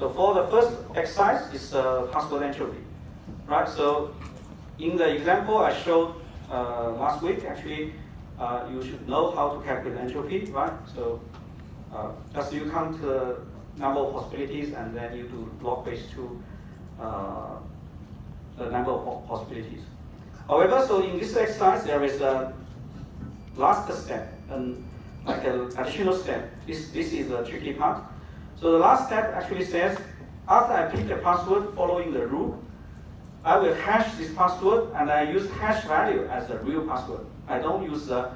So for the first exercise, it's password entropy, right? So in the example I showed last week, actually, you should know how to calculate entropy, right? So just you count the number of possibilities, and then you do log base 2 the number of possibilities. However, so in this exercise, there is a last step, and like an additional step. This is the tricky part. So the last step actually says, after I pick a password following the rule, I will hash this password, and I use hash value as the real password. I don't use the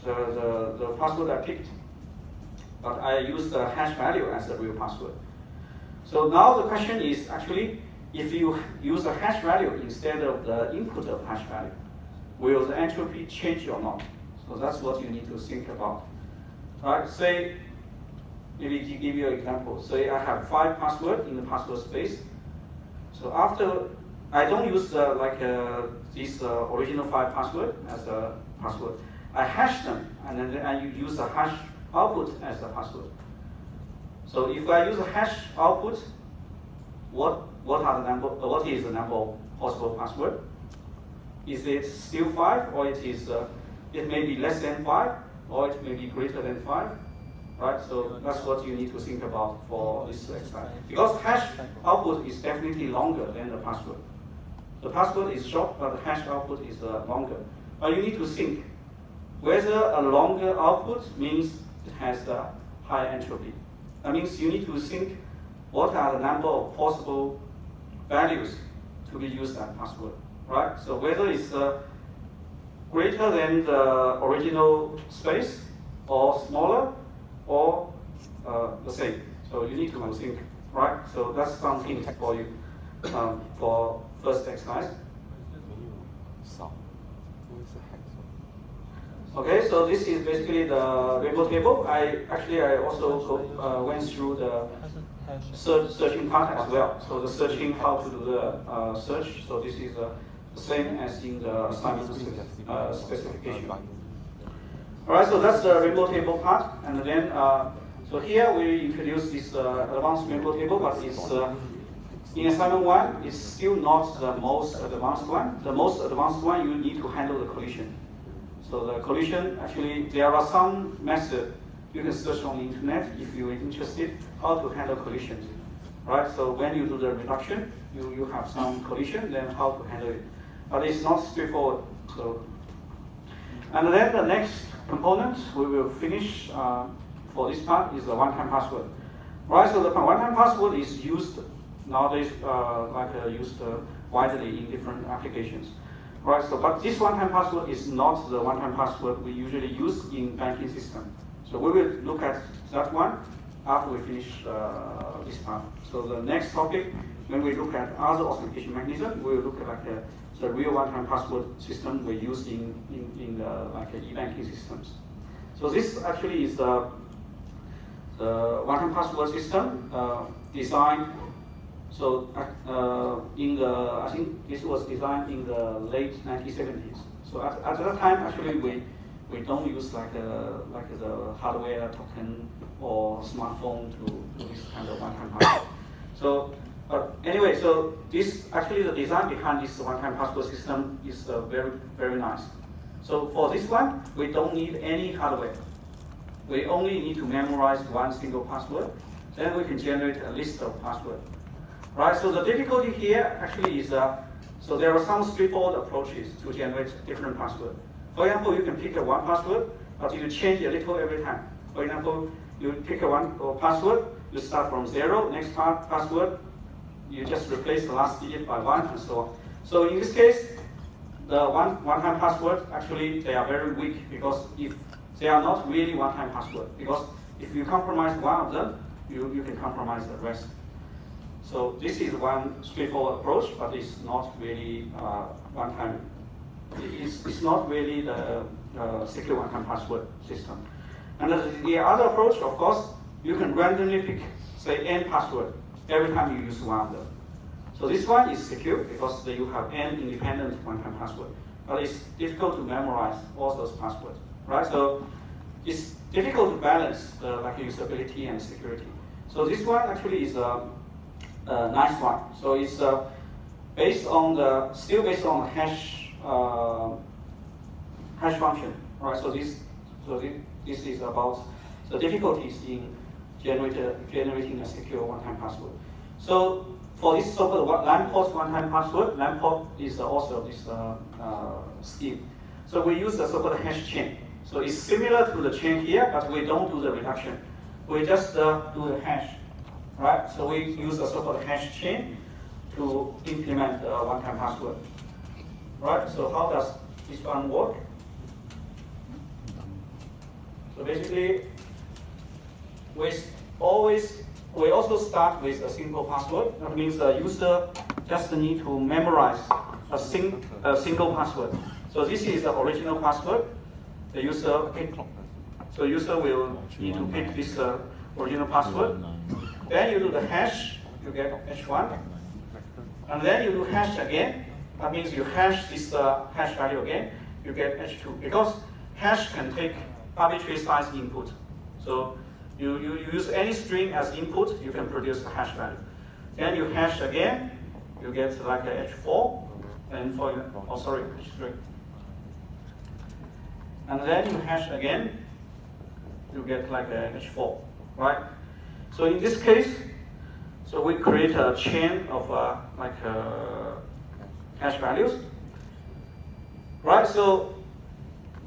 password I picked, but I use the hash value as the real password. So now the question is actually, if you use a hash value instead of the input of hash value, will the entropy change or not? So that's what you need to think about. Right? Say, maybe to give you an example, say I have 5 passwords in the password space. So after, I don't use this original 5 password as a password. I hash them, and then I use the hash output as the password. So if I use a hash output, what is the number of possible password? Is it still 5, or it may be less than 5, or it may be greater than 5? Right, so that's what you need to think about for this exercise. Because hash output is definitely longer than the password. The password is short, but the hash output is longer. But you need to think whether a longer output means it has a high entropy. That means you need to think what are the number of possible values to be used as password. Right? So whether it's greater than the original space, or smaller, or the same. So you need to think, right? So that's something for you for first exercise. Okay, so this is basically the rainbow table. I also went through the searching part as well. So the searching, how to do the search. So this is the same as in the assignment specification. All right, so that's the rainbow table part, and then so here we introduce this advanced rainbow table, but it's in assignment 1, it's still not the most advanced one. The most advanced one, you need to handle the collision. So the collision, actually, there are some methods you can search on the internet if you're interested how to handle collisions. Right, so when you do the reduction, you have some collision, then how to handle it. But it's not straightforward. So, and then the next component we will finish for this part is the one-time password. Right, so the one-time password is used nowadays, used widely in different applications. Right, so but this one-time password is not the one-time password we usually use in banking system. So we will look at that one after we finish this part. So the next topic, when we look at other authentication mechanism, we will look at the real one-time password system we use in e-banking systems. So this actually is the one-time password system designed. So I think this was designed in the late 1970s. So at that time, actually, we don't use the hardware token or smartphone to do this kind of one-time password. So, but anyway, so this actually the design behind this one-time password system is very, very nice. So for this one, we don't need any hardware. We only need to memorize one single password. Then we can generate a list of passwords. Right, so the difficulty here actually is, so there are some straightforward approaches to generate different passwords. For example, you can pick one password, but you change a little every time. For example, you pick one password, you start from 0, next password, you just replace the last digit by 1, and so on. So in this case, the one-time password, actually, they are very weak, because if they are not really one-time password, because if you compromise one of them, you can compromise the rest. So this is one straightforward approach, but it's not really one-time. It's not really the secure one-time password system. And the other approach, of course, you can randomly pick, say, n password every time you use one of them. So this one is secure because you have n independent one-time password, but it's difficult to memorize all those passwords, right? So it's difficult to balance the usability and security. So this one actually is a nice one. So it's based on still based on the hash function, right? So this is about the difficulties in generating a secure one-time password. So for this so-called LAN port one-time password, LAN port is also this scheme. So we use the so-called hash chain. So it's similar to the chain here, but we don't do the reduction. We just do the hash, right? So we use the so-called hash chain to implement a one-time password, right? So how does this one work? So basically, we also start with a simple password. That means the user just need to memorize a single password. So this is the original password. The user pick. So user will need to pick this original password. Then you do the hash, you get h1. And then you do hash again. That means you hash this hash value again, you get h2. Because hash can take arbitrary size input. So you use any string as input, you can produce a hash value. Then you hash again, you get like a h4, and h3. And then you hash again, you get like a h4, right? So in this case, so we create a chain of hash values, right? So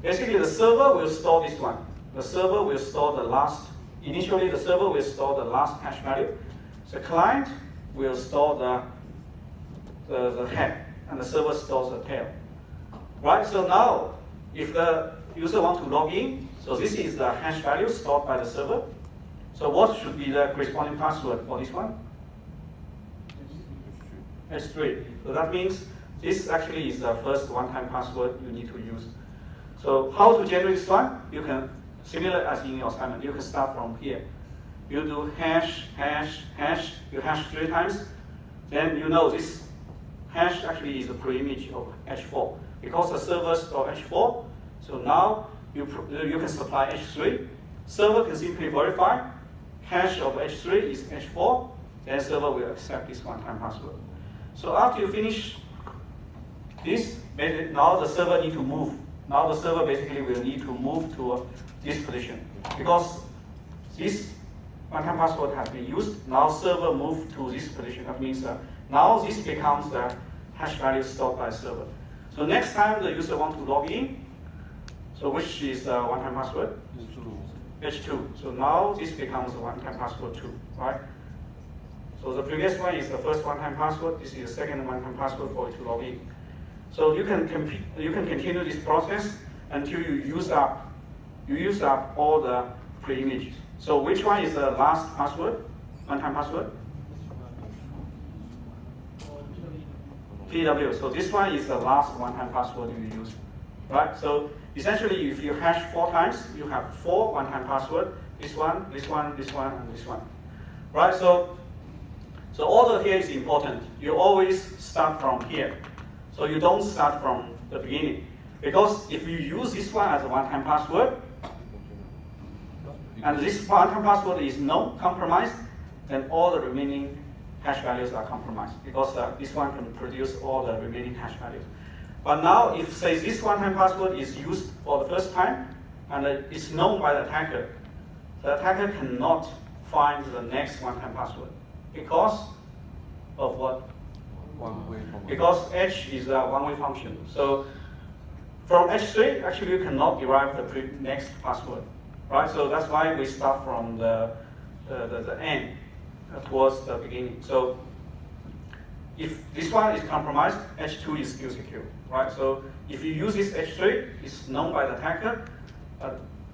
basically the server will store this one. The server will store the last, initially the server will store the last hash value. The client will store the head, and the server stores the tail, right? So now, if the user wants to log in, so this is the hash value stored by the server. So what should be the corresponding password for this one? H3. So that means this actually is the first one-time password you need to use. So how to generate this one? You can, similar as in your assignment, you can start from here. You do hash, hash, hash, you hash 3 times. Then you know this hash actually is the pre-image of H4. Because the server stores H4, so now you can supply H3. Server can simply verify hash of H3 is H4, then server will accept this one-time password. So after you finish this, now the server need to move. Now the server basically will need to move to this position. Because this one-time password has been used, now server move to this position. That means now this becomes the hash value stored by server. So next time the user wants to log in, so which is the one-time password? H2. So now this becomes the one-time password 2, right? So the previous one is the first one-time password. This is the second one-time password for you to log in. So you can continue this process until you use up all the pre-images. So which one is the last password? One-time password? PW. So this one is the last one-time password you use, right? So essentially, if you hash 4 times, you have 4 one-time password. This one, this one, this one, and this one, right? So order here is important. You always start from here. So you don't start from the beginning. Because if you use this one as a one-time password, and this one-time password is not compromised, then all the remaining hash values are compromised. Because this one can produce all the remaining hash values. But now, if say this one-time password is used for the first time, and it's known by the attacker cannot find the next one-time password. Because of what? One-way function. Because H is a one-way function. So from H3, actually you cannot derive the next password, right? So that's why we start from the end towards the beginning. So if this one is compromised, H2 is still secure, right? So if you use this H3, it's known by the attacker,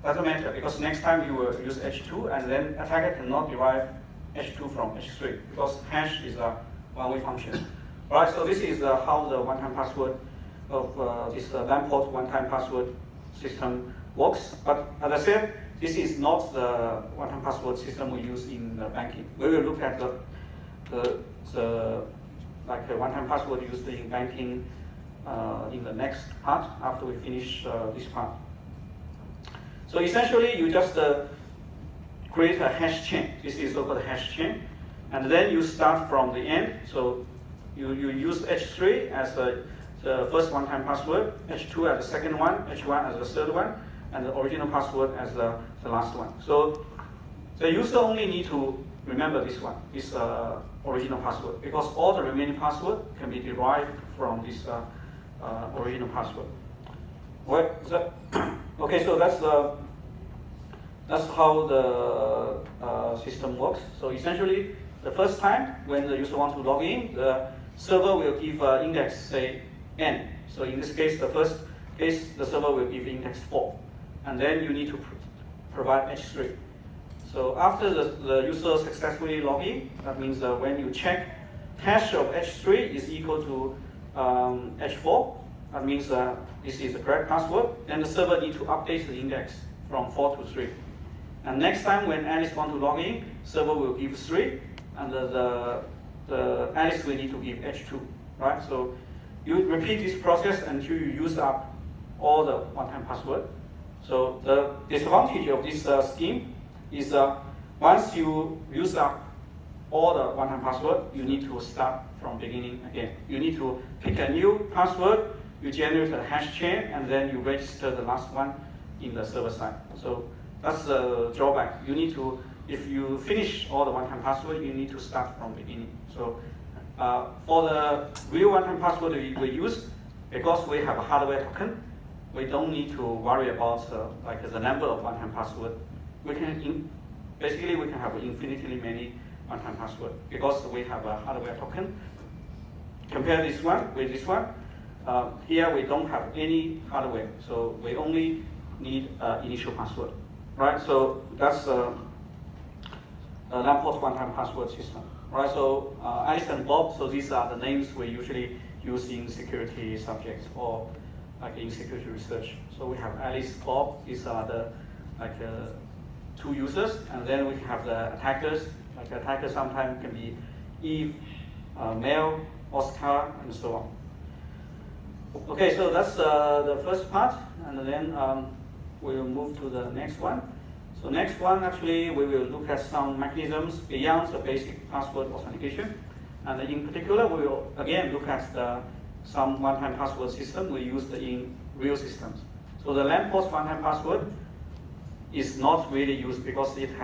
doesn't matter, because next time you will use H2, and then attacker cannot derive H2 from H3, because hash is a one-way function, right? So this is how the one-time password of this LAN port one-time password system works. But as I said, this is not the one-time password system we use in banking. We will look at the one-time password used in banking in the next part after we finish this part. So essentially, you just create a hash chain. This is so-called hash chain. And then you start from the end. So you use H3 as the first one-time password, H2 as the second one, H1 as the third one, and the original password as the last one. So the user only need to remember this one, this original password, because all the remaining password can be derived from this original password. Okay, so that's how the system works. So essentially, the first time when the user wants to log in, the server will give index, say, n. So in this case, the first case, the server will give index 4. And then you need to provide H3. So after the user successfully log in, that means when you check hash of H3 is equal to H4, that means this is the correct password, then the server needs to update the index from 4 to 3. And next time when Alice wants to log in, server will give 3, and the Alice will need to give H2, right? So you repeat this process until you use up all the one-time password. So the disadvantage of this scheme is once you use up all the one-time password, you need to start from beginning again. You need to pick a new password, you generate a hash chain, and then you register the last one in the server side. So that's the drawback. You need to, if you finish all the one-time password, you need to start from beginning. So for the real one-time password we use, because we have a hardware token, we don't need to worry about like the number of one-time password. We can basically we can have infinitely many one-time password because we have a hardware token. Compare this one with this one. Here we don't have any hardware, so we only need initial password, right? So that's the Lamport one-time password system, right? So Alice and Bob. So these are the names we usually use in security subjects or like in security research. So we have Alice, Bob. These are the two users, and then we have the attackers. Like attackers sometimes can be Eve, Mel, Oscar, and so on. Okay, so that's the first part, and then we'll move to the next one. So next one, actually, we will look at some mechanisms beyond the basic password authentication, and in particular, we will again look at some one-time password system we used in real systems. So the Lamport one-time password is not really used because it has